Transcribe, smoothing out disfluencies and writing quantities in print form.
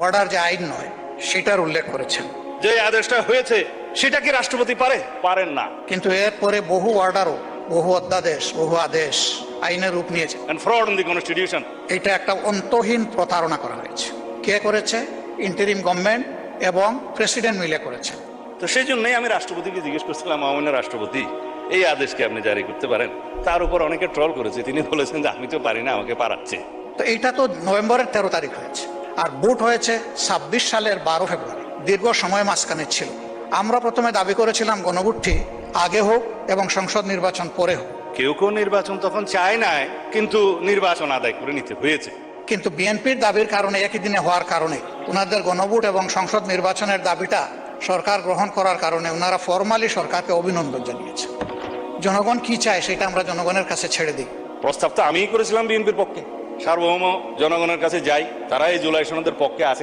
Order যে আইন নয় সেটার উল্লেখ করেছেন। যে আদেশটা হয়েছে সেটা কি রাষ্ট্রপতি পারেন না। কিন্তু এরপরে বহু অর্ডারও, বহু অধ্যাদেশ, বহু আদেশ আইনের রূপ নিয়েছে। and fraud in the constitution এটা একটা অন্তহীন প্রতারণা করা হয়েছে। কে করেছে? ইন্টারিম গভর্নমেন্ট এবং প্রেসিডেন্ট মিলে করেছে। তো সেই জন্যই আমি রাষ্ট্রপতিকে জিজ্ঞেস করছিলাম, মাননীয় রাষ্ট্রপতি, এই আদেশকে আপনি জারি করতে পারেন? তার উপর অনেকে ট্রল করেছে, তিনি বলেছেন যে আমি তো পারি না, আমাকে পারাচ্ছে। তো এইটা তো নভেম্বরের 13 তারিখ হয়েছে, আর ভোট হয়েছে 26 সালের 12 ফেব্রুয়ারি। দীর্ঘ সময় মাঝখানে ছিল। আমরা প্রথমে দাবি করেছিলাম গণভোটটি আগে হোক এবং সংসদ নির্বাচন পরে হোক। কেউ কেউ নির্বাচন তখন চায় নাই, কিন্তু নির্বাচন আদায় করে নিতে হয়েছে। কিন্তু বিএনপির দাবির কারণে, একই দিনে হওয়ার কারণে, ওনাদের গণভোট এবং সংসদ নির্বাচনের দাবিটা সরকার গ্রহণ করার কারণে ওনারা ফরমালি সরকারকে অভিনন্দন জানিয়েছে। জনগণ কি চায় সেটা আমরা জনগণের কাছে ছেড়ে দিই। প্রস্তাব তো আমিই করেছিলাম বিএনপির পক্ষে। সার্বভৌম জনগণের কাছে যাই, তারা এই জুলাই সনদের পক্ষে আছে।